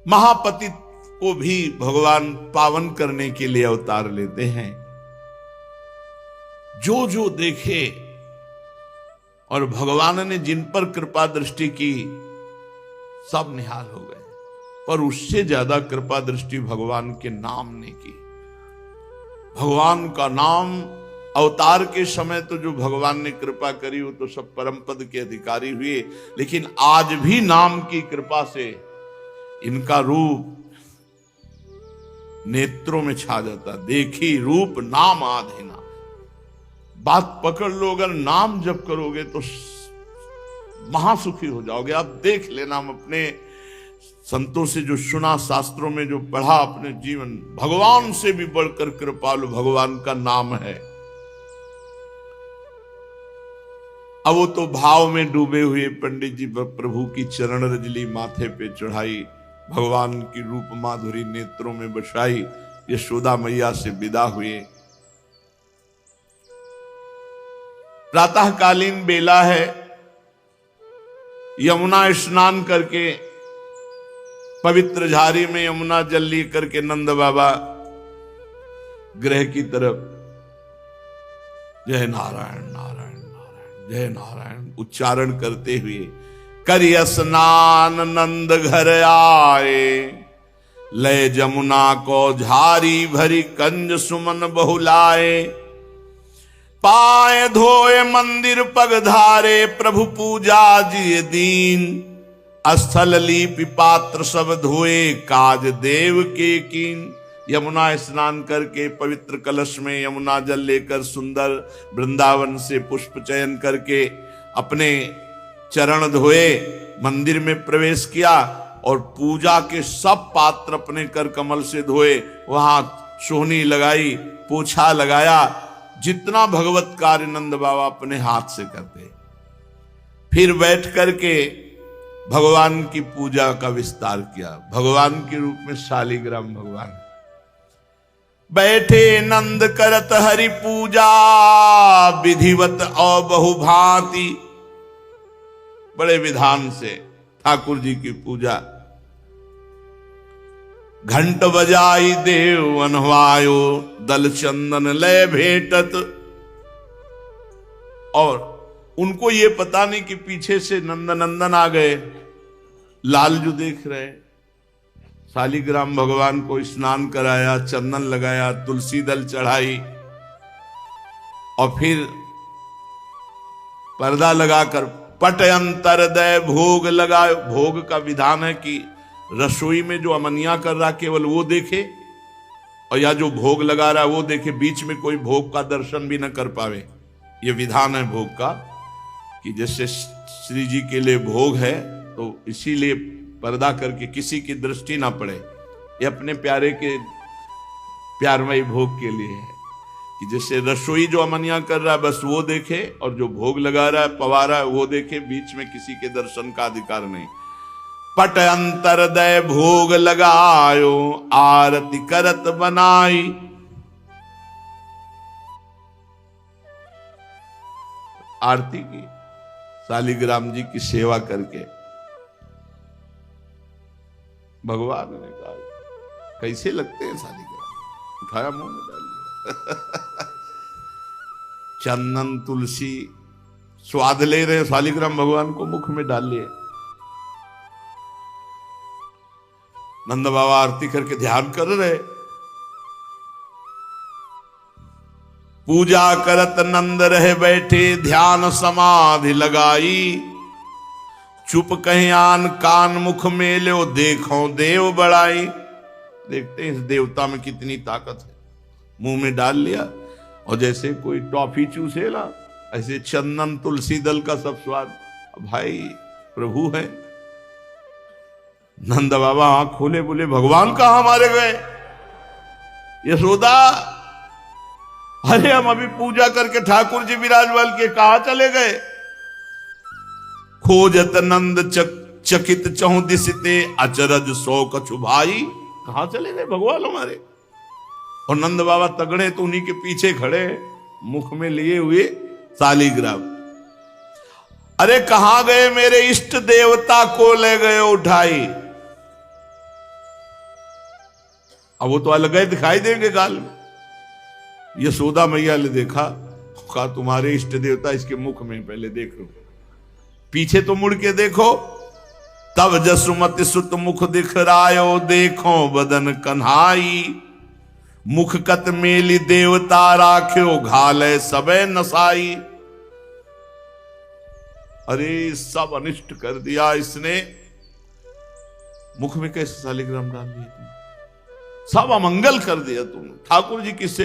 महापतित को भी भगवान पावन करने के लिए अवतार लेते हैं। जो जो देखे और भगवान ने जिन पर कृपा दृष्टि की सब निहाल हो गए, पर उससे ज्यादा कृपा दृष्टि भगवान के नाम ने की। भगवान का नाम अवतार के समय तो जो भगवान ने कृपा करी वो तो सब परम पद के अधिकारी हुए, लेकिन आज भी नाम की कृपा से इनका रूप नेत्रों में छा जाता। देखी रूप नाम आधीना। बात पकड़ लो, अगर नाम जप करोगे तो महासुखी हो जाओगे। आप देख लेना, हम अपने संतों से जो सुना, शास्त्रों में जो पढ़ा, अपने जीवन, भगवान से भी बढ़कर कृपालु भगवान का नाम है। अब वो तो भाव में डूबे हुए पंडित जी प्रभु की चरण रजली माथे पे चढ़ाई, भगवान की रूप माधुरी नेत्रों में बसाई, यशोदा मैया से विदा हुए। प्रातःकालीन बेला है, यमुना स्नान करके पवित्र झारी में यमुना जल ली करके नंद बाबा गृह की तरफ जय नारायण नारायण नारायण जय नारायण उच्चारण करते हुए करि स्नान नंद घर आए, लय जमुना को झारी भरी कंज सुमन बहुलाए। पाए धोए मंदिर पग धारे, प्रभु पूजा जिय दीन। स्थल लीपि पात्र सब धोए, काज देव के कीन। यमुना स्नान करके पवित्र कलश में यमुना जल लेकर सुंदर वृंदावन से पुष्प चयन करके अपने चरण धोए, मंदिर में प्रवेश किया और पूजा के सब पात्र अपने कर कमल से धोए, वहां सोहनी लगाई, पोछा लगाया। जितना भगवत कार्य नंद बाबा अपने हाथ से करते, फिर बैठ करके भगवान की पूजा का विस्तार किया। भगवान के रूप में शालिग्राम भगवान बैठे नंद करत हरि पूजा, विधिवत और बहुभांति। बड़े विधान से ठाकुर जी की पूजा। घंट बजाई देव अनवायो, दल चंदन लय भेटत। और उनको ये पता नहीं कि पीछे से नंदनंदन आ गए, लालजू देख रहे। शालिग्राम भगवान को स्नान कराया, चंदन लगाया, तुलसी दल चढ़ाई और फिर पर्दा लगाकर पट अंतर दय भोग लगाए। भोग का विधान है कि रसोई में जो अमनिया कर रहा केवल वो देखे, और या जो भोग लगा रहा है वो देखे, बीच में कोई भोग का दर्शन भी न कर पावे। ये विधान है भोग का कि जैसे श्री जी के लिए भोग है तो इसीलिए पर्दा करके किसी की दृष्टि ना पड़े। ये अपने प्यारे के प्यारमयी भोग के लिए है कि जैसे रसोई जो अमनिया कर रहा है बस वो देखे, और जो भोग लगा रहा है पवा रहा है वो देखे, बीच में किसी के दर्शन का अधिकार नहीं। पट अंतर दय भोग लगायो, आरती करत बनाई। आरती की शालिग्राम जी की सेवा करके भगवान ने कहा कैसे लगते हैं शालिग्राम, उठाया मुंह में डाल दिया। चंदन तुलसी स्वाद ले रहे, शालिग्राम भगवान को मुख में डाल लिए। नंद बाबा आरती करके ध्यान कर रहे। पूजा करत नंद रहे बैठे, ध्यान समाधि लगाई। चुप कहीं आन कान मुख मेलो, देखो देव बड़ाई। देखते हैं इस देवता में कितनी ताकत है। मुंह में डाल लिया और जैसे कोई टॉफी चूसे ना, ऐसे चंदन तुलसी दल का सब स्वाद। भाई प्रभु है। नंद बाबा आंख खोले, बोले भगवान कहां मारे गए? यशोदा, अरे हम अभी पूजा करके ठाकुर जी विराजमान के कहा चले गए? खोजत नंद चकित चहु दिसते, अचरज सो कछु भाई। कहां चले गए भगवान हमारे? और नंद बाबा तगड़े तो उन्हीं के पीछे खड़े, मुख में लिए हुए शालिग्राम। अरे कहां गए मेरे इष्ट देवता को ले गए उठाई? अब वो तो अलग ही दिखाई देंगे गाल में। यशोदा मैया ने देखा, कहा तुम्हारे इष्ट देवता इसके मुख में, पहले देख लो, पीछे तो मुड़ के देखो। तब जसुमति सुत मुख दिखरायो, देखो बदन कन्हाई। मुख कत मेली देवता राख्यो, घाले सबे नसाई। अरे सब अनिष्ट कर दिया इसने, मुख में कैसे शालिग्राम डाल दिए तुम, सब अमंगल कर दिया तुम। ठाकुर जी किससे,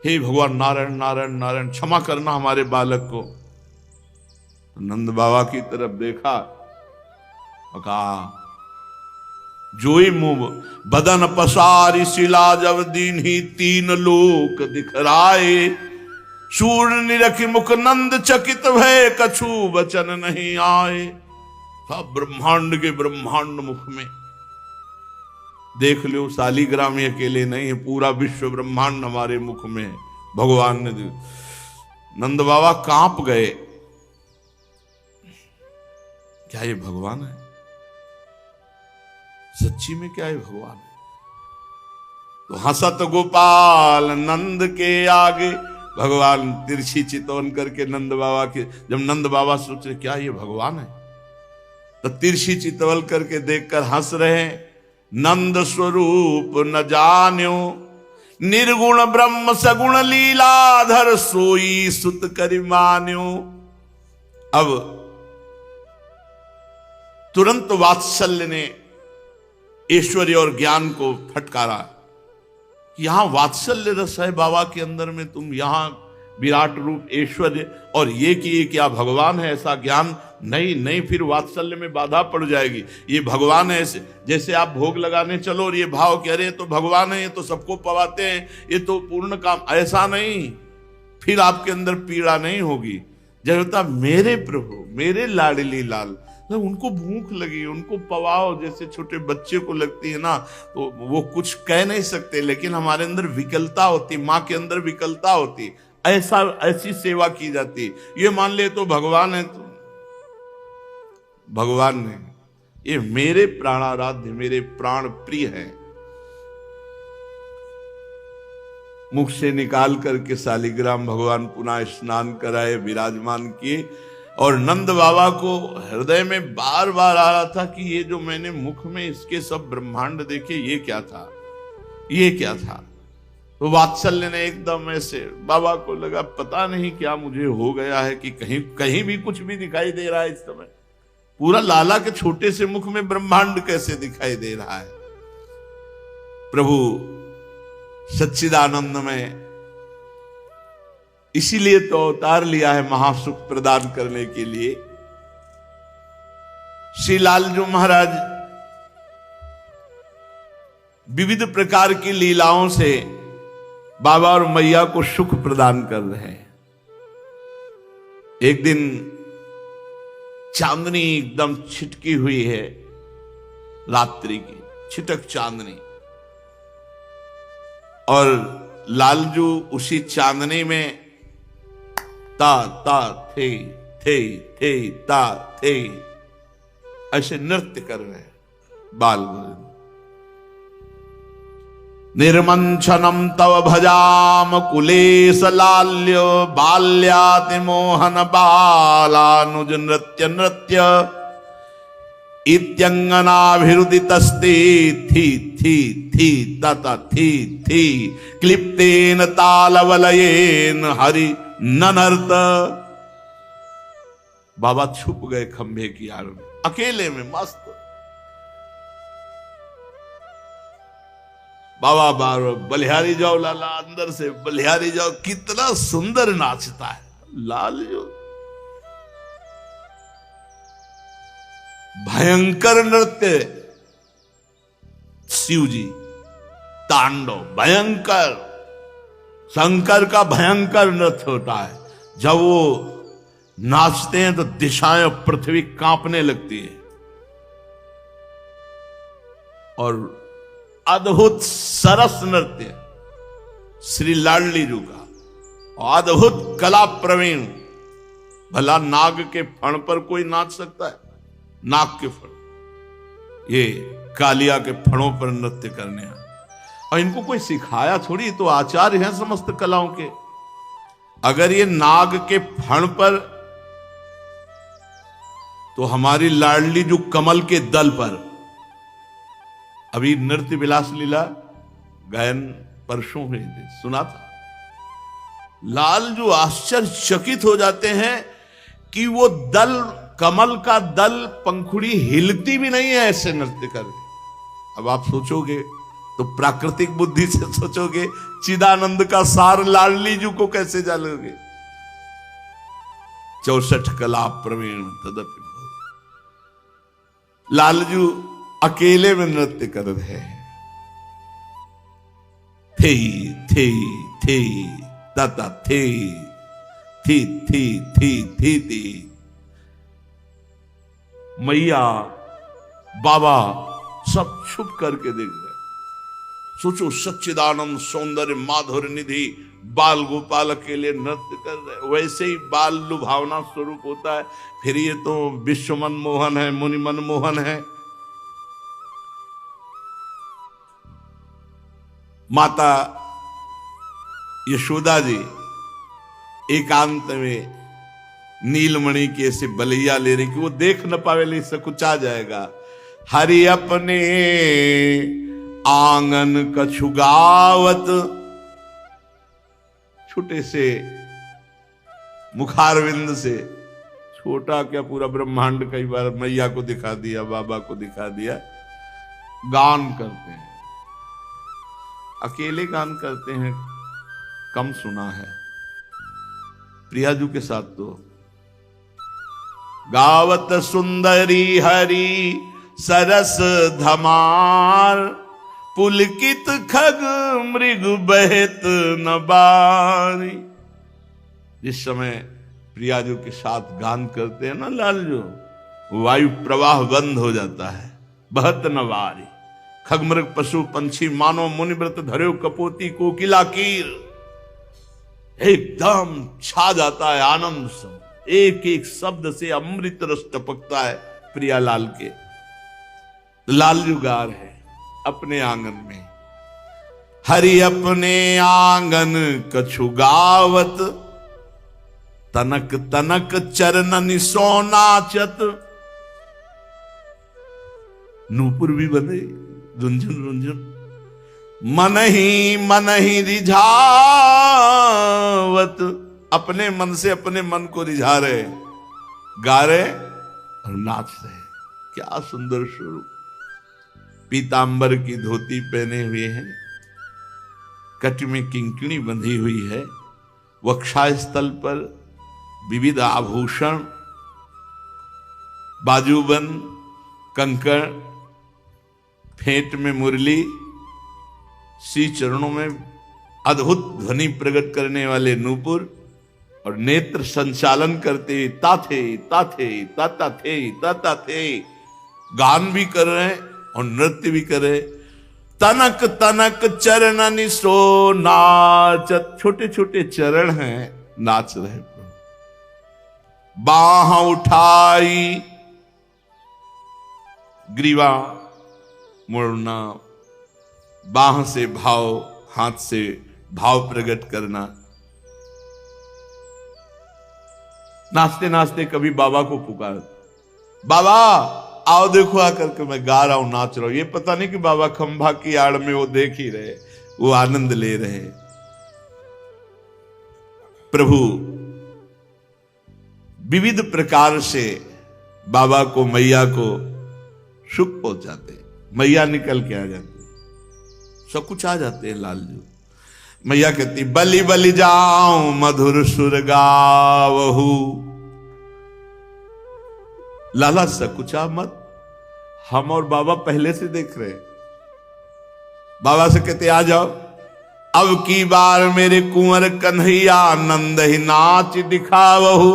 हे भगवान नारायण नारायण नारायण, क्षमा करना हमारे बालक को। नंद बाबा की तरफ देखा, कहा जोई मुंह बदन पसारी, शिला जब दीन ही तीन लोक दिखराए। शूर निरखि मुख नंद चकित भय, कछु वचन नहीं आए। सब ब्रह्मांड के ब्रह्मांड मुख में देख लो, शालिग्राम ही अकेले नहीं है, पूरा विश्व ब्रह्मांड हमारे मुख में है। भगवान ने, नंद बाबा कांप गए, क्या ये भगवान है? सच्ची में क्या ये भगवान है? तो हंसत गोपाल नंद के आगे, भगवान तिरछी चितौन करके नंद बाबा के, जब नंद बाबा सोचे क्या ये भगवान है, तो तिरछी चितवल करके देखकर हंस रहे। नंद स्वरूप न जान्यो, निर्गुण ब्रह्म सगुण लीलाधर, सोई सुत करि मान्यो। अब तुरंत वात्सल्य ने ऐश्वर्य और ज्ञान को फटकारा, यहां वात्सल्य रस है बाबा के अंदर में, तुम यहां विराट रूप ऐश्वर्य और ये कि ये क्या भगवान है, ऐसा ज्ञान नहीं नहीं, फिर वात्सल्य में बाधा पड़ जाएगी। ये भगवान है, ऐसे जैसे आप भोग लगाने चलो और ये भाव कह रहे तो भगवान है, ये तो सबको पवाते हैं, ये तो पूर्ण काम, ऐसा नहीं, फिर आपके अंदर पीड़ा नहीं होगी। जब होता मेरे प्रभु मेरे लाडली लाल, तो उनको भूख लगी, उनको पवाओ, जैसे छोटे बच्चे को लगती है ना, तो वो कुछ कह नहीं सकते, लेकिन हमारे अंदर विकलता होती, माँ के अंदर विकलता होती, ऐसा ऐसी सेवा की जाती। ये मान ले तो भगवान है, तो भगवान ने ये मेरे प्राणाराध्य मेरे प्राण प्रिय है, मुख से निकाल करके शालिग्राम भगवान पुनः स्नान कराए, विराजमान किए। और नंद बाबा को हृदय में बार बार आ रहा था कि ये जो मैंने मुख में इसके सब ब्रह्मांड देखे, ये क्या था, ये क्या था। तो वात्सल्य ने एकदम ऐसे, बाबा को लगा पता नहीं क्या मुझे हो गया है कि कहीं कहीं भी कुछ भी दिखाई दे रहा है इस समय, पूरा लाला के छोटे से मुख में ब्रह्मांड कैसे दिखाई दे रहा है। प्रभु सच्चिदानंद में इसीलिए तो अवतार लिया है महासुख प्रदान करने के लिए। श्री लालजू महाराज विविध प्रकार की लीलाओं से बाबा और मैया को सुख प्रदान कर रहे हैं। एक दिन चांदनी एकदम छिटकी हुई है, रात्रि की छिटक चांदनी, और लालजू उसी चांदनी में ता ता थे थे ता थे ऐसे नृत्य कर रहे हैं बाल वृंद। निर्मंछनम तव भजाम कुलेश लाल्य, बाल्याति मोहन बालानुज नृत्य नृत्य, इत्यंगनाभिरुदितस्ते थी थी थी तत थी थी, क्लिप्तेन तालवलयेन हरि ननर्त। बाबा छुप गए खंभे की आड़ में, अकेले में मस्त। बाबा बार बलिहारी जाओ लाला, अंदर से बलिहारी जाओ, कितना सुंदर नाचता है लाल जो, भयंकर नृत्य शिव जी, तांडव भयंकर, शंकर का भयंकर नृत्य होता है। जब वो नाचते हैं तो दिशाएं पृथ्वी कांपने लगती है, और अद्भुत सरस नृत्य श्री लाडली जी का, अद्भुत कला प्रवीण। भला नाग के फण पर कोई नाच सकता है? नाग के फण, ये कालिया के फणों पर नृत्य करने हैं। और इनको कोई सिखाया थोड़ी, तो आचार्य हैं समस्त कलाओं के। अगर ये नाग के फण पर, तो हमारी लाडली जो कमल के दल पर, अभी नृत्य विलास लीला गायन परसों में सुना था, लाल जो आश्चर्यचकित हो जाते हैं कि वो दल, कमल का दल, पंखुड़ी हिलती भी नहीं है ऐसे नृत्य कर। अब आप सोचोगे तो प्राकृतिक बुद्धि से सोचोगे, चिदानंद का सार लाडली जी को कैसे जानोगे। 64 कला प्रवीण तदपि लालजू अकेले में नृत्य कर रहे हैं। थे थे थे ताता थे थी थी थी थी थी। मैया बाबा सब छुप करके देख रहे। सोचो, सच्चिदानंद सौंदर्य माधुर्य निधि बाल गोपाल के लिए नृत्य कर रहे। वैसे ही बाल लुभावना स्वरूप होता है, फिर ये तो विश्व मनमोहन है, मुनि मनमोहन है। माता यशोदा जी एकांत में नीलमणि के ऐसे बलैया ले रही कि वो देख न पावे, ले सकुचा जाएगा। हरि अपने आंगन कछु गावत, छोटे से मुखारविंद से, छोटा क्या पूरा ब्रह्मांड कई बार मैया को दिखा दिया, बाबा को दिखा दिया, गान करते हैं। अकेले गान करते हैं, कम सुना है। प्रियाजू के साथ तो गावत सुंदरी हरि सरस धमार, पुलकित खग मृग बहत नबारी। जिस समय प्रियाजू के साथ गान करते हैं ना लालजू, वायु प्रवाह बंद हो जाता है। बहत नवारी, खगमृग पशु पंछी मानो मुनिव्रत धर्यो कपोती कोकिला कीर, एकदम छा जाता है आनंद सब। एक एक शब्द से अमृत रस टपकता है प्रियालाल के। लालजू गा रहे अपने आंगन में, हरि अपने आंगन कछु गावत, तनक तनक चरणनि सो नाचत। नूपुर भी बने, रुंझुन रुंझुन, मन ही रिझावत, अपने मन से अपने मन को रिझा रहे, गा रहे और नाच रहे। क्या सुंदर स्वरूप। पीतांबर की धोती पहने हुए हैं, कट में किंकिणी बंधी हुई है, वक्षास्थल पर विविध आभूषण, बाजूबंद, कंकड़, फेंट में मुरली, श्री चरणों में अद्भुत ध्वनि प्रकट करने वाले नूपुर, और नेत्र संचालन करते हुए ताथे ताथे ताता थे ताता थे, गान भी कर रहे हैं और नृत्य भी कर रहे। तनक तनक चरणनि सो नाचत, छोटे छोटे चरण हैं, नाच रहे। बाह उठाई, ग्रीवा मुड़ना, बाह से भाव, हाथ से भाव प्रकट करना। नाचते नाचते कभी बाबा को पुकार, बाबा आओ देखो आकर के मैं गा रहा हूं, नाच रहा हूं। ये पता नहीं कि बाबा खंभा की आड़ में वो देख ही रहे, वो आनंद ले रहे। प्रभु विविध प्रकार से बाबा को, मैया को सुख पहुंचाते। मैया निकल के आ जाती, सब कुछ आ जाते हैं लालजू। मैया कहती, बलि बलि जाऊं मधुर सुर गावहू। लाला सकुचा मत, हम और बाबा पहले से देख रहे। बाबा से कहते, आ जाओ, अब की बार मेरे कुंवर कन्हैया नंद ही नाच दिखावहू।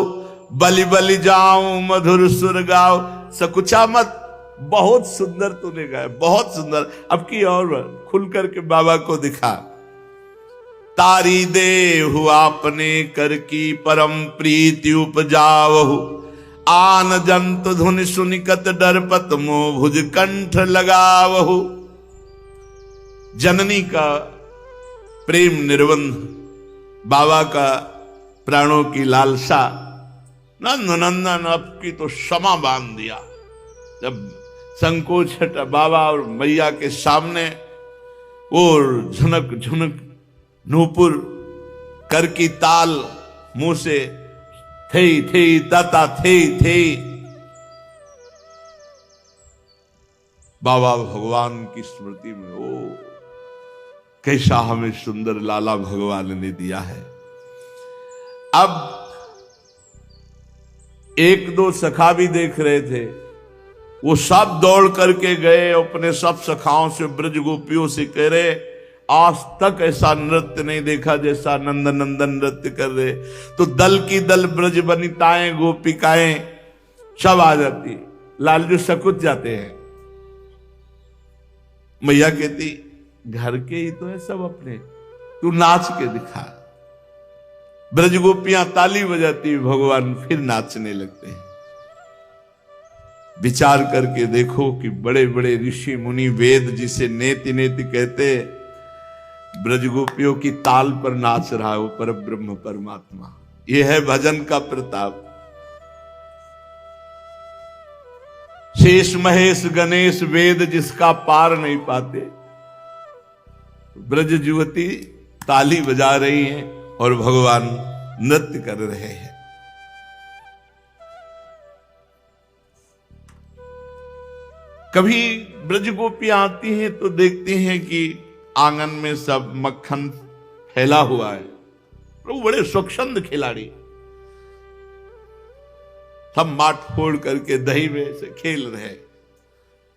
बलि बलि जाऊं मधुर सुर गाओ। सकुचा मत, बहुत सुंदर तूने गाया, बहुत सुंदर। अब की और खुल करके बाबा को दिखा। तारी दे हुआ अपने कर की परम प्रीति उपजावहु। आन जंत धुन सुनिकत डरपत मोह भुज कंठ लगावहु। जननी का प्रेम निर्बंध, बाबा का प्राणों की लालसा, नंद नंदन अब की तो क्षमा बांध दिया। जब संकोच हटा बाबा और मैया के सामने, और झुनक झुनक नूपुर कर की ताल मुंह से थे ताता थे। बाबा भगवान की स्मृति में ओ कैसा हमें सुंदर लाला भगवान ने दिया है। अब एक दो सखा भी देख रहे थे, वो सब दौड़ करके गए, अपने सब सखाओं से, ब्रज गोपियों से कह रहे आज तक ऐसा नृत्य नहीं देखा जैसा नंदन नंदन नृत्य कर रहे। तो दल की दल ब्रज वनिताएं गोपिकाएं सब आ जाती, लालजू सकुच जाते हैं। मैया कहती घर के ही तो है सब अपने, तू नाच के दिखा। ब्रज गोपियां ताली बजाती, भगवान फिर नाचने लगते हैं। विचार करके देखो कि बड़े बड़े ऋषि मुनि वेद जिसे नेति नेति कहते, ब्रज गोपियों की ताल पर नाच रहा हो पर ब्रह्म परमात्मा। यह है भजन का प्रताप। शेष महेश गणेश वेद जिसका पार नहीं पाते, ब्रज युवती ताली बजा रही हैं और भगवान नृत्य कर रहे हैं। कभी ब्रज गोपियां आती हैं तो देखती हैं कि आंगन में सब मक्खन फैला हुआ है। वो बड़े स्वच्छंद खिलाड़ी, सब माट फोड़ करके दही में से खेल रहे।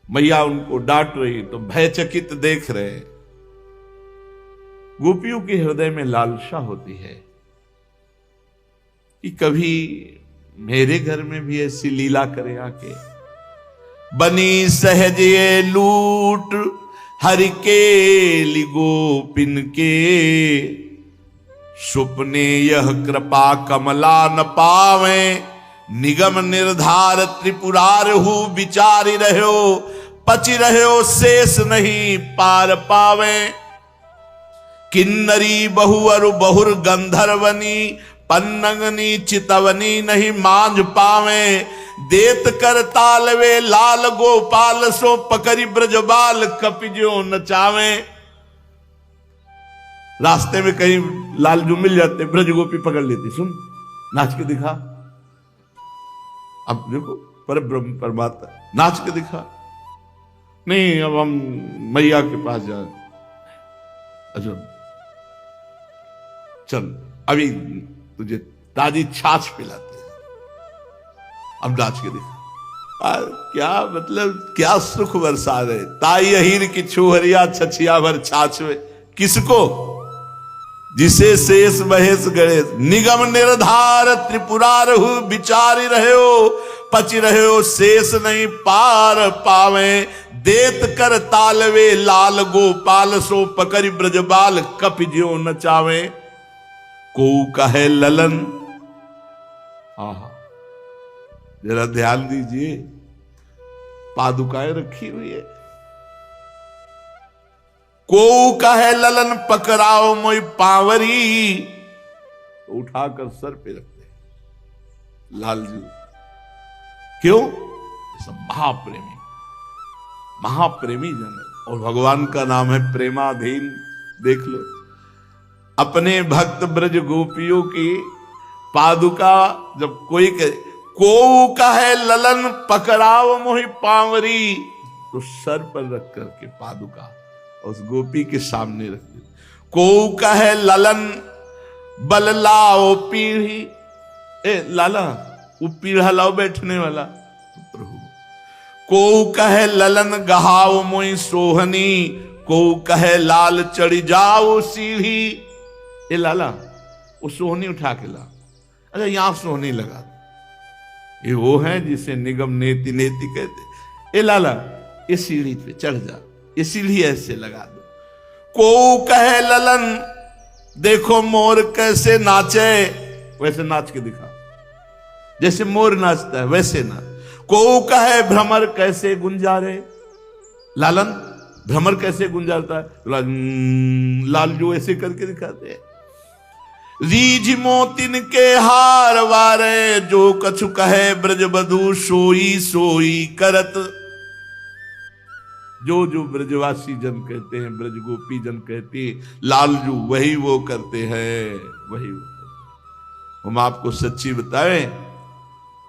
मैया उनको डांट रही तो भयचकित देख रहे। गोपियों के हृदय में लालसा होती है कि कभी मेरे घर में भी ऐसी लीला करे आके। बनी सहज ये लूट हरि के गोपिन के, सुपने यह कृपा कमला न पावे। निगम निर्धार त्रिपुरार हु विचारी रहो, पचि रहो शेष नहीं पार पावे। किन्नरी बहुअरु बहुर गंधर्वनी, पन्नगनी चितवनी नहीं मांझ पावे। देत कर तालवे लाल गोपाल, सो पकड़ी ब्रजबाल कपिजो नचावे। रास्ते में कहीं लालजू मिल जाते, ब्रज गोपी पकड़ लेती, सुन नाच के दिखा। अब देखो पर ब्रह्म परमात्मा नाच के दिखा। नहीं अब हम मैया के पास जाए। अच्छा चल अभी तुझे ताजी छाछ पिलाते हैं, अब नाच के दिखा। क्या मतलब क्या सुख बरसा रहे। ताई अहीर की छुहरिया छछिया भर छाछ में, किसको? जिसे शेष महेश गणेश। निगम निर्धार त्रिपुरार हु विचारी रहो, पचि रहो शेष नहीं पार पावे। देत कर तालवे लाल गोपाल, सो पकड़ी ब्रजबाल कपिज्यो नचावे। को कहे ललन, आहा जरा ध्यान दीजिए, पादुकाएं रखी हुई है। को कहे ललन पकड़ाओ मोई पावरी, तो उठाकर सर पे रखते हैं लालजू। क्यों? सब महाप्रेमी, महाप्रेमी जन, और भगवान का नाम है प्रेमाधीन। देख लो अपने भक्त ब्रज गोपियों की पादुका जब कोई को कहे ललन पकड़ाओ मोहि पावरी, तो सर पर रख करके पादुका उस गोपी के सामने रख दे। को कहे ललन बल लाओ पीढ़ी, लाला वो पीढ़ा लाओ बैठने वाला प्रभु। को कहे ललन गहाओ मोई सोहनी, को कहे लाल चढ़ी जाओ सीढ़ी। ए लाला वो सोहनी उठा के ला। अच्छा यहां सोहनी लगा, ये वो है जिसे निगम नेति नेति कहते। ए लाला ये सीढ़ी पे चढ़ जा, ये सीढ़ी ऐसे लगा दो। को कहे ललन देखो मोर कैसे नाचे, वैसे नाच के दिखा, जैसे मोर नाचता है वैसे ना। को कहे भ्रमर कैसे गुंजारे, लालन भ्रमर कैसे गुंजारता है, लालजू ऐसे करके दिखाते हैं। रीझ मोतिन के हार वारे, जो कछु कहे ब्रज बधू सोई सोई करत। जो जो ब्रजवासी जन कहते हैं, ब्रज गोपी जन कहते हैं, लालजू वही वो करते हैं, वही वो करते। हम आपको सच्ची बताएं,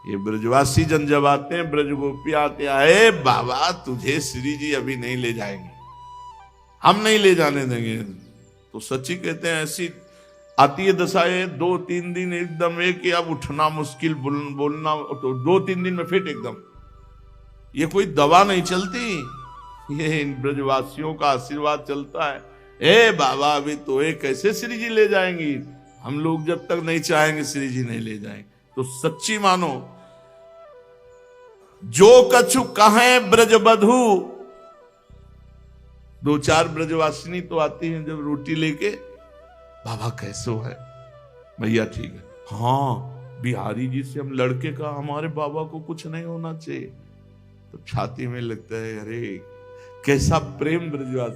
ये ब्रजवासी जन जब आते हैं, ब्रज गोपी आते, आए बाबा तुझे श्री जी अभी नहीं ले जाएंगे, हम नहीं ले जाने देंगे। तो सच्ची कहते हैं, ऐसी आती है दशाएं 2-3 दिन एकदम एक, अब उठना मुश्किल, बोलना तो 2-3 दिन में फिट एकदम। ये कोई दवा नहीं चलती, ये इन ब्रजवासियों का आशीर्वाद चलता है। ए बाबा अभी तो ये कैसे श्री जी ले जाएंगी, हम लोग जब तक नहीं चाहेंगे श्री जी नहीं ले जाएंगे। तो सच्ची मानो, जो कछु कहे ब्रज बधू। 2-4 ब्रजवासिनी तो आती हैं जब रोटी लेके, बाबा कैसे है, भैया ठीक है, हाँ बिहारी जी से हम लड़के का, हमारे बाबा को कुछ नहीं होना चाहिए। तो छाती में लगता है, अरे कैसा प्रेम ब्रजवास,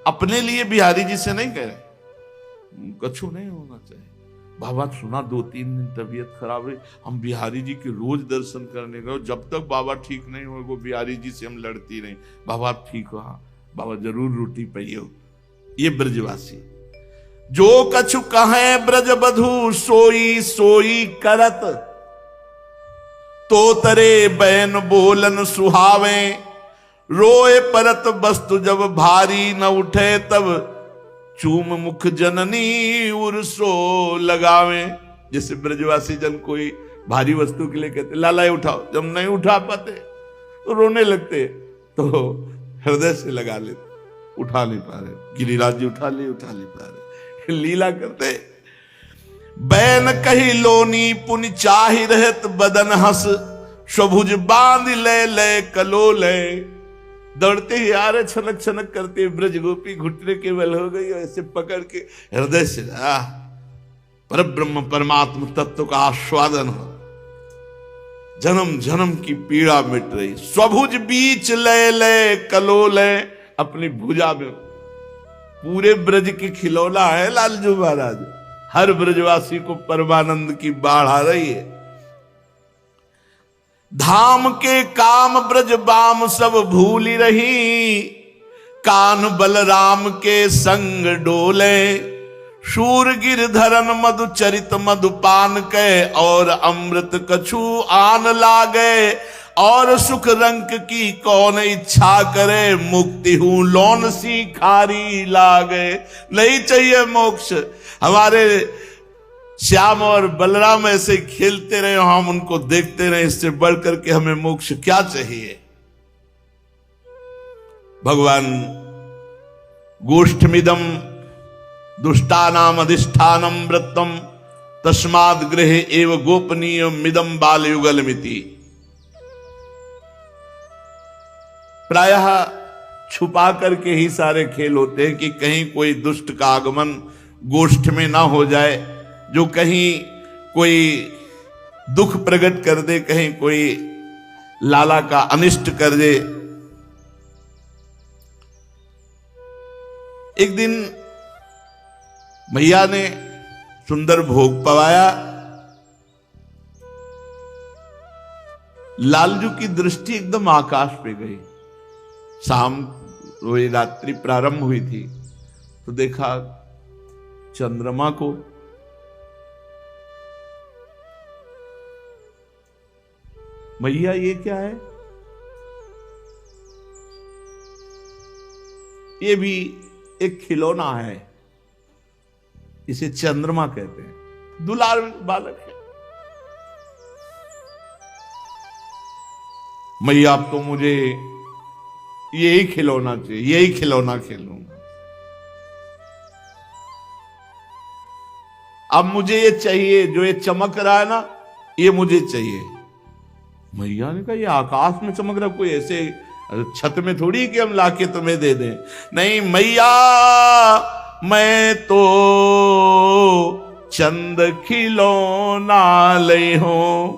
अपने लिए बिहारी जी से नहीं कह रहे, कछु नहीं होना चाहिए। बाबा सुना 2-3 दिन तबीयत खराब है, हम बिहारी जी के रोज दर्शन करने गए, जब तक बाबा ठीक नहीं हो वो बिहारी जी से हम लड़ती रही। बाबा ठीक हो, हाँ बाबा जरूर रोटी पाइयो। ये ब्रजवासी, जो कछु कहे ब्रज बधू सोई सोई करत। तो तरे बैन बोलन सुहावे, रोए परत वस्तु जब भारी न उठे, तब चूम मुख जननी उर्सो लगावे। जैसे ब्रजवासी जन कोई भारी वस्तु के लिए कहते लाला उठाओ, जब नहीं उठा पाते तो रोने लगते, तो हृदय से लगा लेते, उठा नहीं पा रहे, गिरिराज जी उठा नहीं पा रहे, लीला करते। बैन कही लोनी पुन चाहि रहत बदन हस, स्वभुज बांध ले ले कलो ले। दौड़ते ही आ रहे, छनक छनक करते, ब्रज गोपी घुटने के बल हो गई, ऐसे पकड़ के हृदय से पर ब्रह्म परमात्मा तत्व का आस्वादन हो, जन्म जन्म की पीड़ा मिट रही। स्वभुज बीच ले ले कलो ले, अपनी भुजा में पूरे ब्रज की खिलौना है लालजू महाराज। हर ब्रजवासी को परमानंद की बाढ़ आ रही है। धाम के काम ब्रज बाम सब भूली रही, कान बलराम के संग डोले। शूर गिरधरन मधु चरित मधुपान के, और अमृत कछु आन लागे। और सुख रंक की कौन इच्छा करे, मुक्ति हूं लौन सी खारी लागे। नहीं चाहिए मोक्ष, हमारे श्याम और बलराम ऐसे खेलते रहे, हम उनको देखते रहे, इससे बढ़कर के हमें मोक्ष क्या चाहिए। भगवान गोष्ठमिदम दुष्टानाम अधिष्ठानम व्रतम, तस्माद् गृहे एव गोपनीय मिदम बाल युगल मिति। प्रायः छुपा करके ही सारे खेल होते हैं कि कहीं कोई दुष्ट का आगमन गोष्ठ में ना हो जाए, जो कहीं कोई दुख प्रकट कर दे, कहीं कोई लाला का अनिष्ट कर दे। एक दिन मैया ने सुंदर भोग पवाया, लालजू की दृष्टि एकदम आकाश पे गई। शाम वही रात्रि प्रारंभ हुई थी, तो देखा चंद्रमा को। मैया ये क्या है, ये भी एक खिलौना है, इसे चंद्रमा कहते हैं, दुलार बालक है। मैया अब तो मुझे यही खिलौना चाहिए, यही खिलौना खेलूंगा। अब मुझे ये चाहिए, जो ये चमक रहा है ना, ये मुझे चाहिए। मैया ने कहा ये आकाश में चमक रहा, कोई ऐसे छत में थोड़ी कि हम लाके तुम्हें दे दें। नहीं मैया, मैं तो चंद खिलौना ले हूं।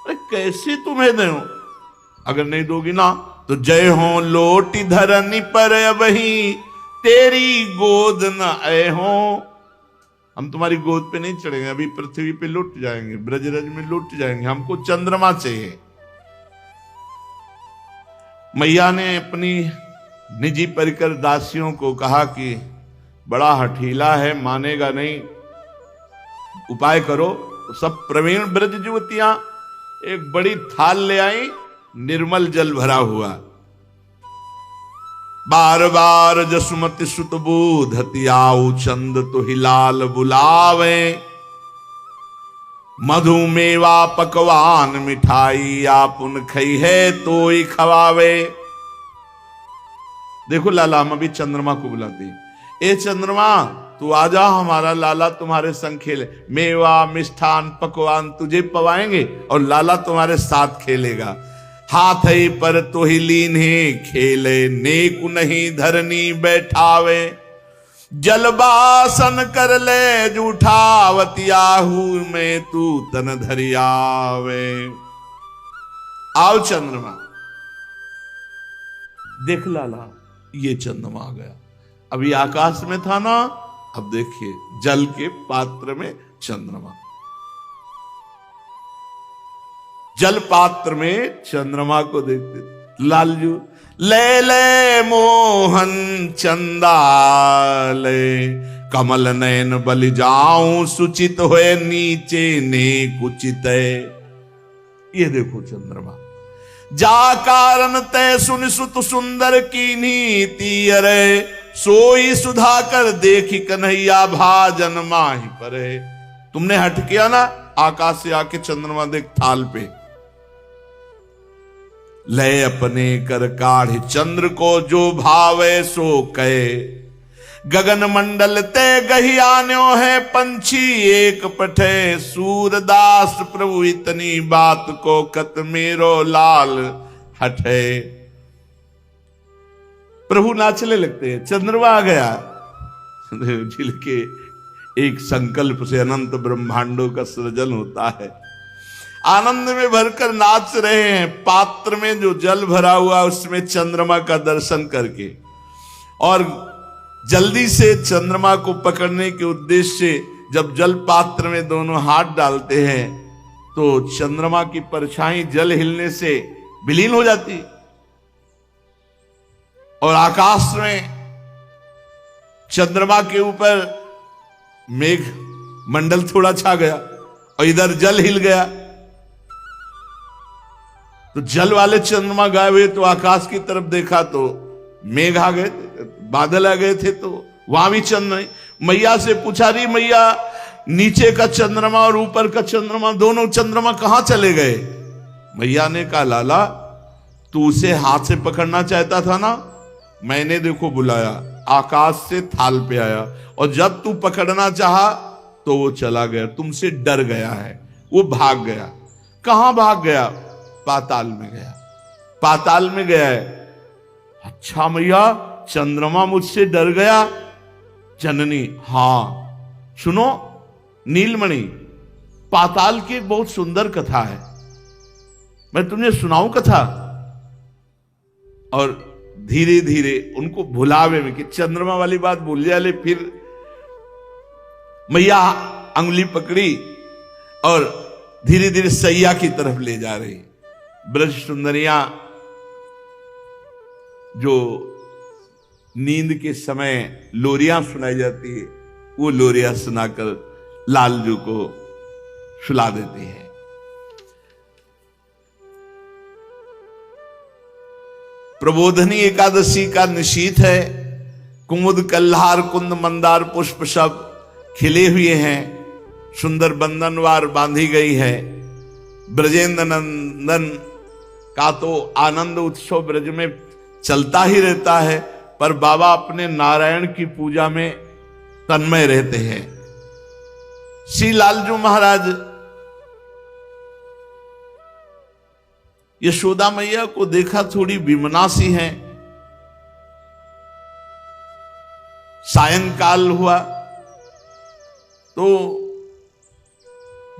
अरे कैसे तुम्हें दूं, अगर नहीं दोगी ना तो जय हो लोट धरनी पर अबही तेरी गोद न आए हो। हम तुम्हारी गोद पे नहीं चढ़ेंगे, अभी पृथ्वी पे लुट जाएंगे, ब्रजरज में लुट जाएंगे, हमको चंद्रमा चाहिए। मैया ने अपनी निजी परिकर दासियों को कहा कि बड़ा हठीला है, मानेगा नहीं, उपाय करो। तो सब प्रवीण ब्रज युवतियां एक बड़ी थाल ले आई, निर्मल जल भरा हुआ। बार बार जसुमति सुत बूधति आऊ चंद तो हिलाल बुलावे। मधु मेवा पकवान मिठाई आपुन खई है तो ही खवावे। देखो लाला, हम अभी चंद्रमा को बुलाते हैं, ए चंद्रमा तू आजा, हमारा लाला तुम्हारे संग खेले, मेवा मिष्ठान पकवान तुझे पवाएंगे और लाला तुम्हारे साथ खेलेगा। हाथ ही पर तो ही लीन ही खेले, नेकु नहीं धरनी बैठावे। जलबासन कर ले जूठावतियाहू में तू तन धरियावे। आओ चंद्रमा। देख लाला, ये चंद्रमा आ गया। अभी आकाश में था ना, अब देखिए जल के पात्र में चंद्रमा। जल पात्र में चंद्रमा को देखते लालजू ले ले मोहन चंदाले। कमल नयन बलि जाऊं सुचित हुए नीचे ने कुचित। ये देखो चंद्रमा। जा कारण तय सुन सुत सुंदर की नीति अरे। सोई सुधा कर देखी कन्हैया भाजन माही परे। तुमने हट किया ना, आकाश से आके चंद्रमा देख थाल पे। लय अपने कर काढ़ चंद्र को जो भावे सो कहे। गगन मंडल ते गहियान्यो है पंछी एक पठे। सूरदास प्रभु इतनी बात को कत मेरो लाल हटे। प्रभु नाचने लगते हैं, चंद्रमा आ गया। जिनके एक संकल्प से अनंत ब्रह्मांडों का सृजन होता है। आनंद में भरकर नाच रहे हैं। पात्र में जो जल भरा हुआ उसमें चंद्रमा का दर्शन करके, और जल्दी से चंद्रमा को पकड़ने के उद्देश्य से जब जल पात्र में दोनों हाथ डालते हैं तो चंद्रमा की परछाई जल हिलने से विलीन हो जाती और आकाश में चंद्रमा के ऊपर मेघ मंडल थोड़ा छा गया और इधर जल हिल गया। तो जल वाले चंद्रमा गायब हुए तो आकाश की तरफ देखा तो मेघ आ गए, बादल आ गए थे। तो वहां भी चंद्र नहीं। मैया से पूछा, रही मैया नीचे का चंद्रमा और ऊपर का चंद्रमा, दोनों चंद्रमा कहां चले गए? मैया ने कहा, लाला तू उसे हाथ से पकड़ना चाहता था ना, मैंने देखो बुलाया, आकाश से थाल पे आया और जब तू पकड़ना चाहा तो वो चला गया, तुमसे डर गया है, वो भाग गया। कहां भाग गया? पाताल में गया। पाताल में गया है। अच्छा मैया, चंद्रमा मुझसे डर गया? जननी, हां सुनो नीलमणि, पाताल की एक बहुत सुंदर कथा है, मैं तुम्हें सुनाऊं कथा। और धीरे धीरे उनको भुलावे में कि चंद्रमा वाली बात भूल जाए। ले फिर मैया अंगुली पकड़ी और धीरे धीरे सैया की तरफ ले जा रही। ब्रज सुंदरियां जो नींद के समय लोरियां सुनाई जाती है, वो लोरियां सुनाकर लालजू को सुला देती है। प्रबोधनी एकादशी का निशीथ है। कुमुद कल्हार कुंद मंदार पुष्प सब खिले हुए हैं। सुंदर बंधनवार बांधी गई है। ब्रजेंद्र नंदन का तो आनंद उत्सव ब्रज में चलता ही रहता है, पर बाबा अपने नारायण की पूजा में तन्मय रहते हैं। श्री लालजू महाराज यशोदा मैया को देखा थोड़ी विमना सी हैं। सायंकाल हुआ तो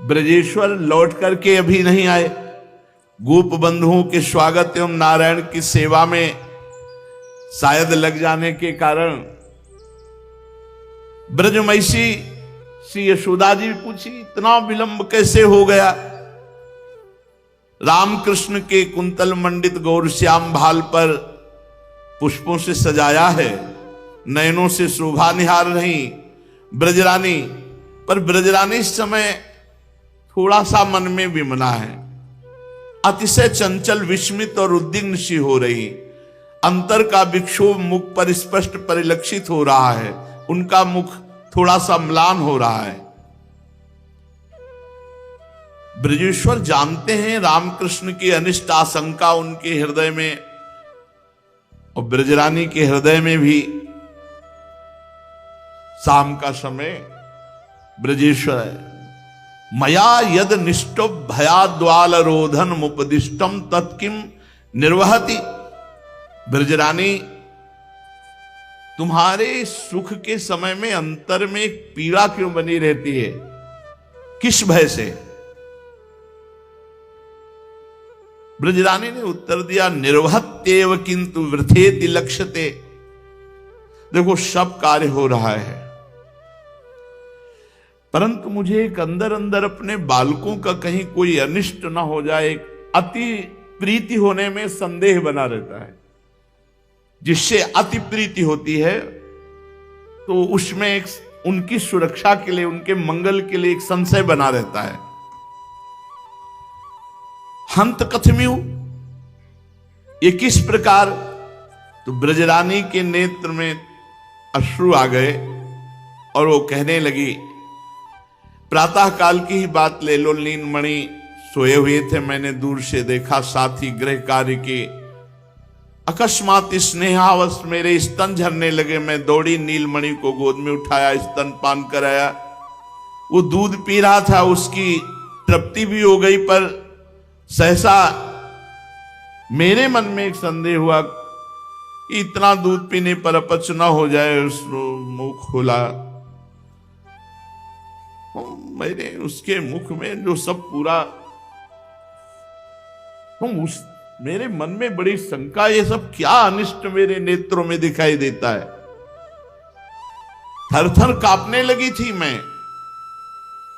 ब्रजेश्वर लौट करके अभी नहीं आए। गोप बंधुओं के स्वागत एवं नारायण की सेवा में शायद लग जाने के कारण ब्रजमयसी श्री यशोदा जी पूछी, इतना विलंब कैसे हो गया? रामकृष्ण के कुंतल मंडित गौर श्याम भाल पर पुष्पों से सजाया है, नयनों से शोभा निहार रही ब्रजरानी, पर ब्रजरानी इस समय थोड़ा सा मन में विमना है, अतिशय चंचल, विस्मित और उद्विग्न सी हो रही। अंतर का विक्षोभ मुख पर स्पष्ट परिलक्षित हो रहा है, उनका मुख थोड़ा सा म्लान हो रहा है। ब्रजेश्वर जानते हैं रामकृष्ण की अनिष्ट आशंका उनके हृदय में और ब्रजरानी के हृदय में भी। शाम का समय ब्रजेश्वर है, मया यद निष्टो भयाद्वाल रोधन मुपदिष्टम तत्किम निर्वहति। ब्रजरानी, तुम्हारे सुख के समय में अंतर में एक पीड़ा क्यों बनी रहती है? किस भय से? ब्रजरानी ने उत्तर दिया, निर्वहत्येव किंतु वृथेति लक्ष्यते। देखो, सब कार्य हो रहा है, परंतु मुझे एक अंदर अंदर अपने बालकों का कहीं कोई अनिष्ट ना हो जाए, एक अति प्रीति होने में संदेह बना रहता है। जिससे अति प्रीति होती है तो उसमें एक उनकी सुरक्षा के लिए, उनके मंगल के लिए एक संशय बना रहता है। हंत कथम्यु, ये किस प्रकार? तो ब्रजरानी के नेत्र में अश्रु आ गए और वो कहने लगी, प्रातः काल की ही बात ले लो, नीलमणि सोए हुए थे, मैंने दूर से देखा, साथ ही गृह कार्य के अकस्मात स्नेहावश मेरे स्तन झरने लगे। मैं दौड़ी, नीलमणि को गोद में उठाया, स्तन पान कराया। वो दूध पी रहा था, उसकी तृप्ति भी हो गई, पर सहसा मेरे मन में एक संदेह हुआ कि इतना दूध पीने पर अपच न हो जाए। मुंह खोला, मैंने उसके मुख में जो सब पूरा, मेरे मन में बड़ी शंका, ये सब क्या अनिष्ट मेरे नेत्रों में दिखाई देता है। थर थर कांपने लगी थी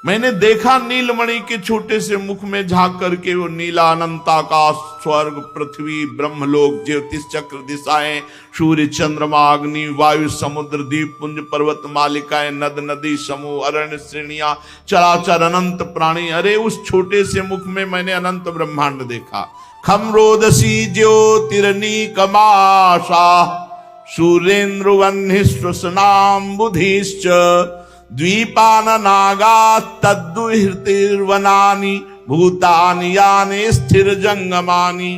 मैंने देखा नीलमणि के छोटे से मुख में झांक करके वो नीला अनंत आकाश, स्वर्ग, पृथ्वी, ब्रह्मलोक, ज्योतिष चक्र, दिशाएं, सूर्य, चंद्रमा, अग्नि, वायु, समुद्र, द्वीप पुंज, पर्वत मालिकाएं, नद नदी, समूह, अरण्य श्रेणियां, चराचर अनंत प्राणी। अरे उस छोटे से मुख में मैंने अनंत ब्रह्मांड देखा। खमरोदसी ज्योतिरनी कमाशा सूर्येन्द्र वह्नि श्वसनाम बुधिश्च द्वीपान नागा तद्दुहिर्तिर्वनानि भूतानि यानि स्थिर जंगमानि।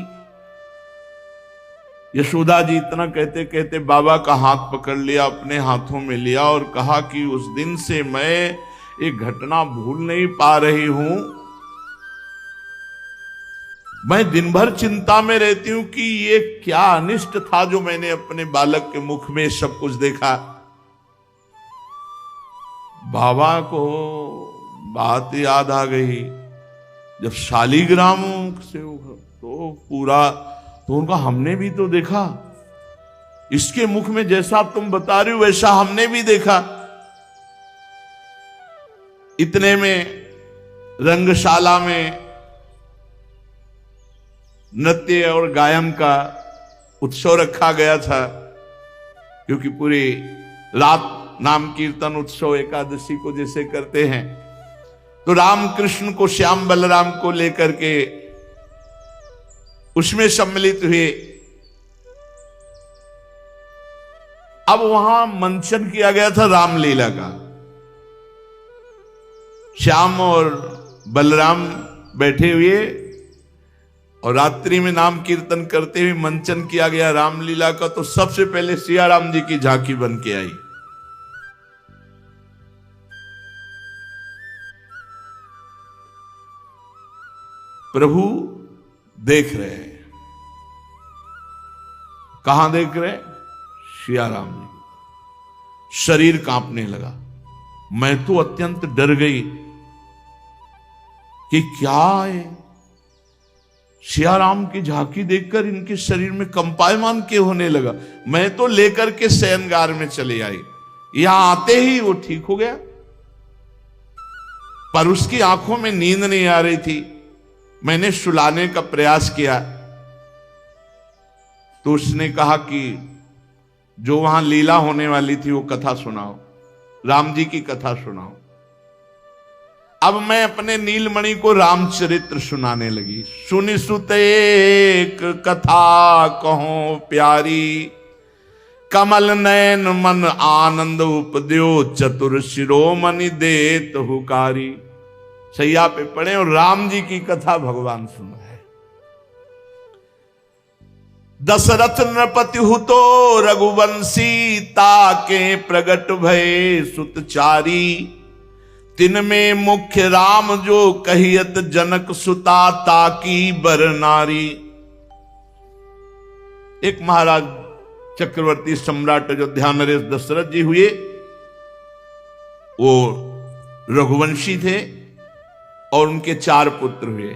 यशोदा जी इतना कहते कहते बाबा का हाथ पकड़ लिया, अपने हाथों में लिया और कहा कि उस दिन से मैं एक घटना भूल नहीं पा रही हूं। मैं दिन भर चिंता में रहती हूं कि ये क्या अनिष्ट था जो मैंने अपने बालक के मुख में सब कुछ देखा। बाबा को बात याद आ गई, जब शालिग्राम से तो पूरा, तो उनका हमने भी तो देखा, इसके मुख में जैसा तुम बता रही हो वैसा हमने भी देखा। इतने में रंगशाला में नृत्य और गायन का उत्सव रखा गया था, क्योंकि पूरी रात नाम कीर्तन उत्सव एकादशी को जैसे करते हैं, तो रामकृष्ण को, श्याम बलराम को लेकर के उसमें सम्मिलित हुए। अब वहां मंचन किया गया था रामलीला का। श्याम और बलराम बैठे हुए और रात्रि में नाम कीर्तन करते हुए मंचन किया गया रामलीला का। तो सबसे पहले सिया राम जी की झांकी बन के आई। प्रभु देख रहे हैं। कहां देख रहे हैं? सिया राम जी। शरीर कांपने लगा। मैं तो अत्यंत डर गई कि क्या है। सियाराम की झांकी देखकर इनके शरीर में कंपायमान क्यों होने लगा। मैं तो लेकर के शयनगार में चले आई, यहां आते ही वो ठीक हो गया, पर उसकी आंखों में नींद नहीं आ रही थी। मैंने सुलाने का प्रयास किया तो उसने कहा कि जो वहां लीला होने वाली थी वो कथा सुनाओ, राम जी की कथा सुनाओ। अब मैं अपने नीलमणि को रामचरित्र सुनाने लगी। सुनि सुत एक कथा कहो प्यारी, कमल नयन मन आनंद उपद्यो, चतुर शिरोमणि देत हुकारी। सैया पे पड़े और राम जी की कथा भगवान सुन रहे। दशरथ नृपति हुतो रघुवंशी, ताके प्रगट भये सुतचारी। तिन में मुख्य राम जो कहियत, जनक सुता ताकी बर नारी। एक महाराज चक्रवर्ती सम्राट अयोध्या नरेश दशरथ जी हुए, वो रघुवंशी थे और उनके 4 पुत्र हुए,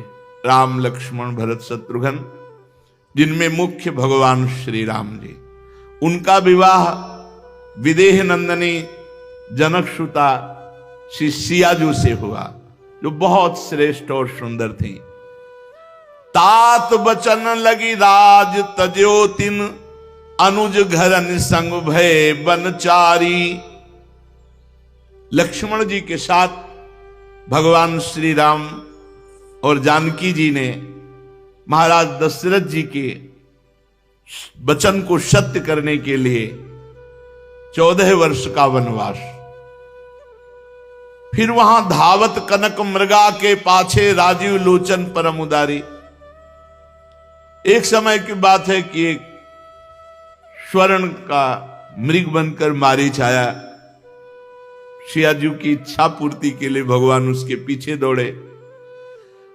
राम लक्ष्मण भरत शत्रुघ्न, जिनमें मुख्य भगवान श्री राम जी। उनका विवाह विदेह नंदनी जनक सुता श्री सियाजू से हुआ, जो बहुत श्रेष्ठ और सुंदर थी। तात बचन लगी राज तजो तिन, अनुज घर निसंग भय बनचारी। लक्ष्मण जी के साथ भगवान श्री राम और जानकी जी ने महाराज दशरथ जी के वचन को सत्य करने के लिए 14 वर्ष का वनवास। फिर वहां धावत कनक मृगा के पाछे, राजीव लोचन परम उदारी। एक समय की बात है कि एक स्वर्ण का मृग बनकर मारीच आया। सियाजू की इच्छा पूर्ति के लिए भगवान उसके पीछे दौड़े।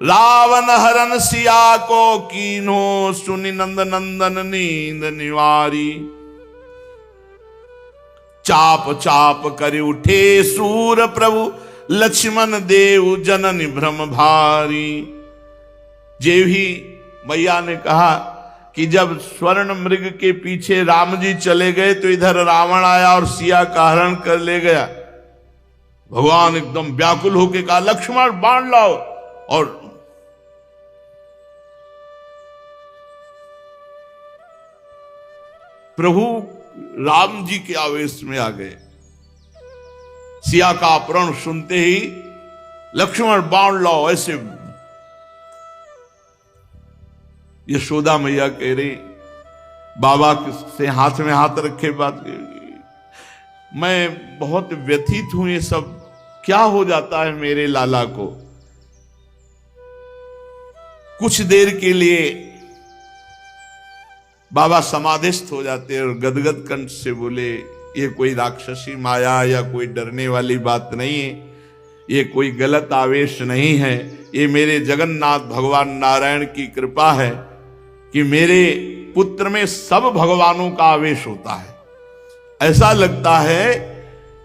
रावण हरन सिया को कीनो, सुनि नंद नंदन नींद निवारी। चाप चाप कर उठे सूर प्रभु, लक्ष्मण देव जननि भ्रम भारी। जेवी मैया ने कहा कि जब स्वर्ण मृग के पीछे राम जी चले गए तो इधर रावण आया और सिया का हरण कर ले गया। भगवान एकदम व्याकुल होकर कहा, लक्ष्मण बाण लाओ। और प्रभु राम जी के आवेश में आ गए। सिया का अपहरण सुनते ही लक्ष्मण बाण लाओ, ऐसे। यशोदा मैया कह रही, बाबा से हाथ में हाथ रखे बात करेगी। मैं बहुत व्यथित हूं, ये सब क्या हो जाता है मेरे लाला को। कुछ देर के लिए बाबा समाधिस्थ हो जाते और गदगद कंठ से बोले, ये कोई राक्षसी माया या कोई डरने वाली बात नहीं है, ये कोई गलत आवेश नहीं है, ये मेरे जगन्नाथ भगवान नारायण की कृपा है कि मेरे पुत्र में सब भगवानों का आवेश होता है। ऐसा लगता है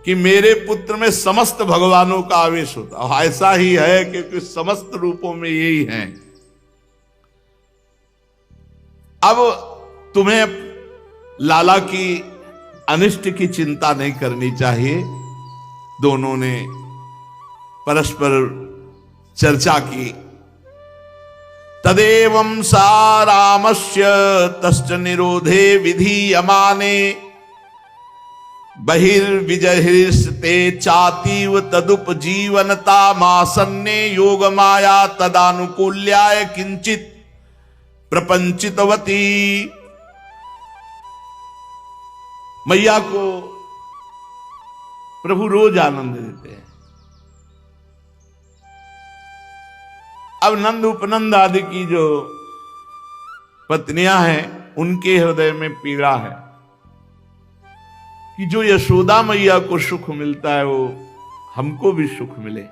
कि मेरे पुत्र में समस्त भगवानों का आवेश होता है। ऐसा ही है क्योंकि समस्त रूपों में यही है। अब तुम्हें लाला की अनिष्ट की चिंता नहीं करनी चाहिए। दोनों ने परस्पर चर्चा की। तदेवं सा रामस्य तश्च निरोधे विधीयमाने, बहिर्विजहिस्ते चातीव तदुपजीवनता मासन्ने योग माया तदानुकूल्याय किंचित प्रपंचितवती। मैया को प्रभु रोज आनंद देते हैं। अब नंद उपनंद आदि की जो पत्नियां हैं, उनके हृदय में पीड़ा है कि जो यशोदा मैया को सुख मिलता है वो हमको भी सुख मिले।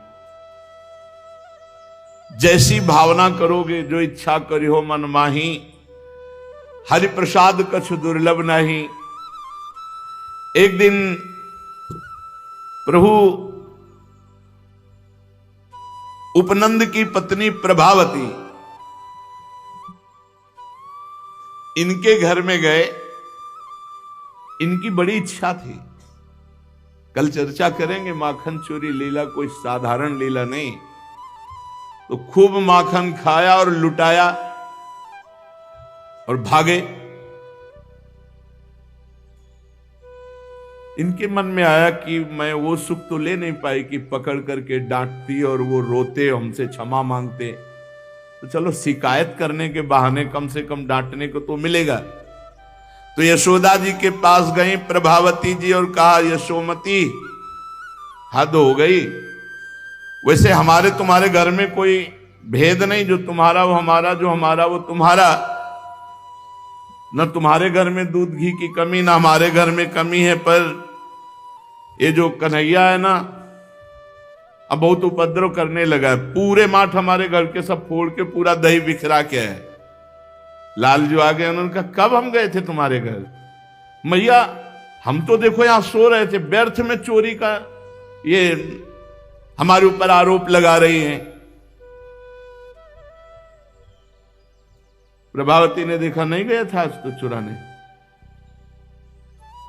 जैसी भावना करोगे, जो इच्छा करी हो मन माही, हरि प्रसाद कछु दुर्लभ नहीं। एक दिन प्रभु उपनंद की पत्नी प्रभावती इनके घर में गए, इनकी बड़ी इच्छा थी। कल चर्चा करेंगे, माखन चोरी लीला कोई साधारण लीला नहीं। तो खूब माखन खाया और लुटाया और भागे। इनके मन में आया कि मैं वो सुख तो ले नहीं पाई कि पकड़ करके डांटती और वो रोते, हमसे क्षमा मांगते। तो चलो शिकायत करने के बहाने कम से कम डांटने को तो मिलेगा। तो यशोदा जी के पास गई प्रभावती जी और कहा, यशोमती हद हो गई। वैसे हमारे तुम्हारे घर में कोई भेद नहीं, जो तुम्हारा वो हमारा, जो हमारा वो तुम्हारा। न तुम्हारे घर में दूध घी की कमी, ना हमारे घर में कमी है। पर ये जो कन्हैया है ना, अब बहुत उपद्रव करने लगा है। पूरे माठ हमारे घर के सब फोड़ के पूरा दही बिखरा के है। लाल जो आ गए, उन्होंने कहा, कब हम गए थे तुम्हारे घर? मैया हम तो देखो यहां सो रहे थे, व्यर्थ में चोरी का ये हमारे ऊपर आरोप लगा रही हैं। प्रभावती ने देखा, नहीं गया था आज तो चुराने।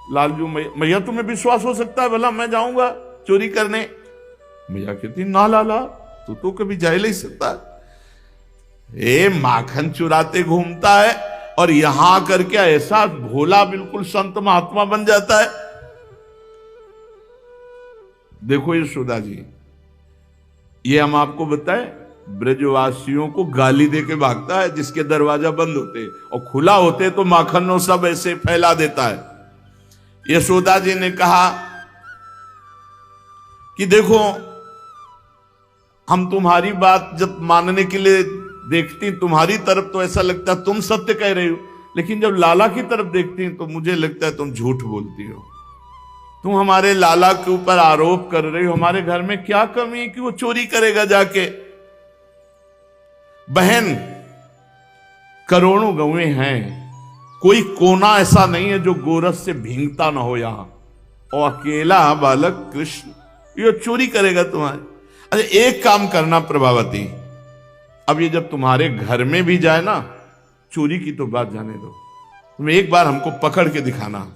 लालजू, मैया तुम्हें विश्वास हो सकता है भला मैं जाऊंगा चोरी करने? मैया कहती, ना लाला, तू तो कभी जा ही नहीं सकता। माखन चुराते घूमता है और यहां करके ऐसा भोला बिल्कुल संत महात्मा बन जाता है। देखो यशोदा जी, ये हम आपको बताएं, ब्रजवासियों को गाली देके भागता है जिसके दरवाजा बंद होते और खुला होते तो माखन सब ऐसे फैला देता है। यशोदा जी ने कहा कि देखो, हम तुम्हारी बात जब मानने के लिए देखती तुम्हारी तरफ तो ऐसा लगता है तुम सत्य कह रही हो, लेकिन जब लाला की तरफ देखती तो मुझे लगता है तुम झूठ बोलती हो। तुम हमारे लाला के ऊपर आरोप कर रही हो। हमारे घर में क्या कमी है कि वो चोरी करेगा जाके? बहन, करोड़ों गौएं हैं, कोई कोना ऐसा नहीं है जो गोरस से भींगता ना हो यहां, और अकेला बालक कृष्ण ये चोरी करेगा तुम्हारे? अरे एक काम करना प्रभावती, अब ये जब तुम्हारे घर में भी जाए ना, चोरी की तो बात जाने दो, तुम एक बार हमको पकड़ के दिखाना,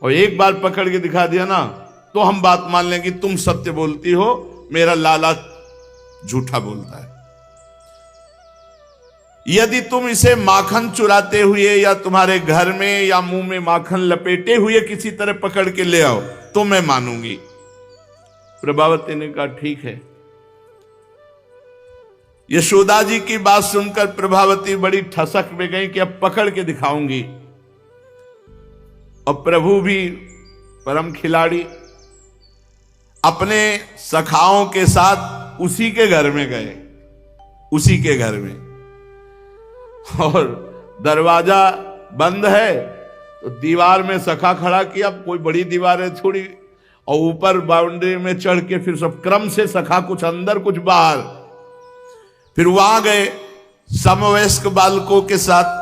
और एक बार पकड़ के दिखा दिया ना तो हम बात मान लेंगे तुम सत्य बोलती हो, मेरा लाला झूठा बोलता है। यदि तुम इसे माखन चुराते हुए या तुम्हारे घर में या मुंह में माखन लपेटे हुए किसी तरह पकड़ के ले आओ तो मैं मानूंगी। प्रभावती ने कहा, ठीक है। यशोदा जी की बात सुनकर प्रभावती बड़ी ठसक में गई कि अब पकड़ के दिखाऊंगी। और प्रभु भी परम खिलाड़ी अपने सखाओं के साथ उसी के घर में गए, उसी के घर में, और दरवाजा बंद है तो दीवार में सखा खड़ा किया, कोई बड़ी दीवार है थोड़ी, और ऊपर बाउंड्री में चढ़ के फिर सब क्रम से सखा, कुछ अंदर कुछ बाहर। फिर वहां गए समवयस्क बालकों के साथ,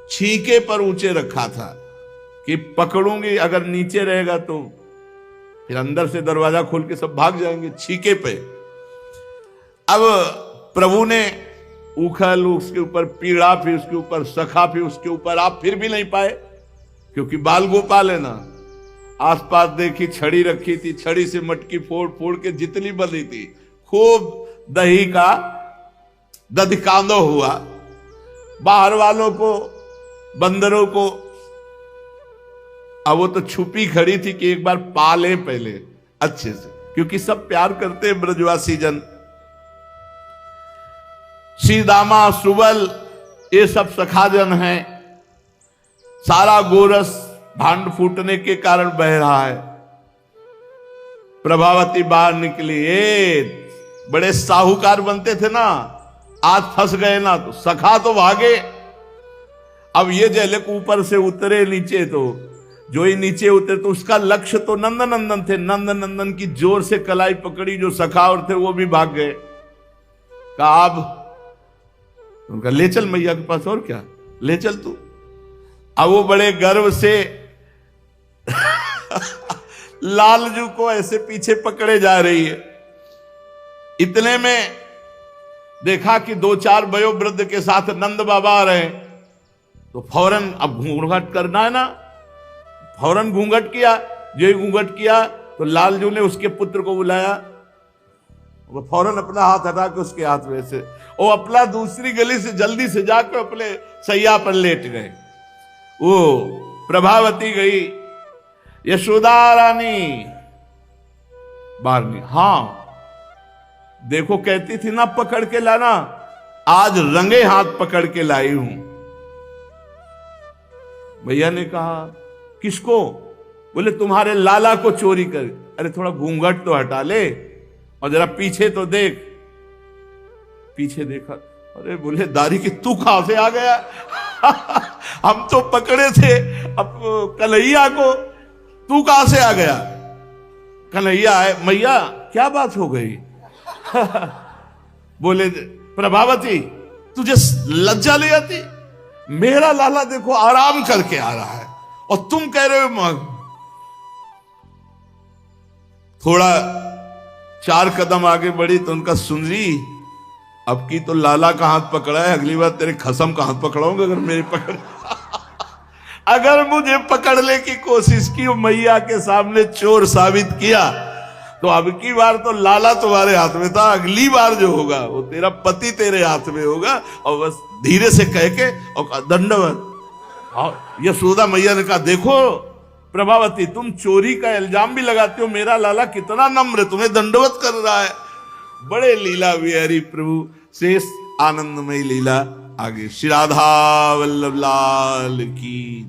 छीके पर ऊंचे रखा था कि पकड़ूंगी, अगर नीचे रहेगा तो फिर अंदर से दरवाजा खोल के सब भाग जाएंगे, छीके पे। अब प्रभु ने उखल, उसके ऊपर पीड़ा, फिर उसके ऊपर सखा, फिर उसके ऊपर आप, फिर भी नहीं पाए, क्योंकि बाल गोपाल है ना। आसपास देखी छड़ी रखी थी, छड़ी से मटकी फोड़ फोड़ के जितनी बनी थी, खूब दही का दधिकांदो हुआ। बाहर वालों को, बंदरों को, अब वो तो छुपी खड़ी थी कि एक बार पाले पहले अच्छे से, क्योंकि सब प्यार करते हैं ब्रजवासी जन। सीदामा, सुबल, ये सब सखाजन हैं। सारा गोरस भांड फूटने के कारण बह रहा है। प्रभावती बाहर निकली, बड़े साहूकार बनते थे ना, आज फंस गए ना तो सखा तो भागे। अब ये जैले ऊपर से उतरे नीचे, तो जो ही नीचे उतरे तो उसका लक्ष्य तो नंदनंदन थे। नंदनंदन की जोर से कलाई पकड़ी, जो सखा और थे वो भी भाग गए। कहा अब उनका ले चल मैया के पास, और क्या ले चल तू। अब वो बड़े गर्व से लालजू को ऐसे पीछे पकड़े जा रही है। इतने में देखा कि दो चार वयोवृद्ध के साथ नंद बाबा आ रहे हैं। तो फौरन अब घूंघट करना है ना, फौरन घूंघट किया। जो घूंघट किया तो लालजू ने उसके पुत्र को बुलाया, वो फौरन अपना हाथ हटा के उसके हाथ में से वो अपना दूसरी गली से जल्दी से जाकर अपने सैया पर लेट गए। वो प्रभावती गई, यशोदा रानी बारनी, हाँ देखो कहती थी ना पकड़ के लाना, आज रंगे हाथ पकड़ के लाई हूं। भैया ने कहा किसको? बोले तुम्हारे लाला को चोरी कर। अरे थोड़ा घूंघट तो हटा ले और जरा पीछे तो देख। पीछे देखा, अरे बोले दारी की तू कहां से आ गया? हम तो पकड़े थे अब कन्हैया को, तू कहां से आ गया? कन्हैया है। मैया क्या बात हो गई? बोले प्रभावती तुझे लज्जा ले आती? मेरा लाला देखो आराम करके आ रहा है और तुम कह रहे हो। थोड़ा 4 कदम आगे बढ़ी तो उनका सुनरी, अब की तो लाला का हाथ पकड़ा है, अगली बार तेरे खसम का हाथ पकड़ाऊंगा अगर मेरी पकड़ अगर मुझे पकड़ने की कोशिश की मैया के सामने चोर साबित किया तो अब की बार तो लाला तुम्हारे हाथ में था, अगली बार जो होगा वो तेरा पति तेरे हाथ में होगा। और बस धीरे से कह के और दंडवत। यशोदा मैया ने कहा देखो प्रभावती तुम चोरी का इल्जाम भी लगाते हो, मेरा लाला कितना नम्र तुम्हें दंडवत कर रहा है। बड़े लीला विहारी प्रभु। शेष आनंदमयी लीला आगे। श्री राधा वल्लभ लाल की।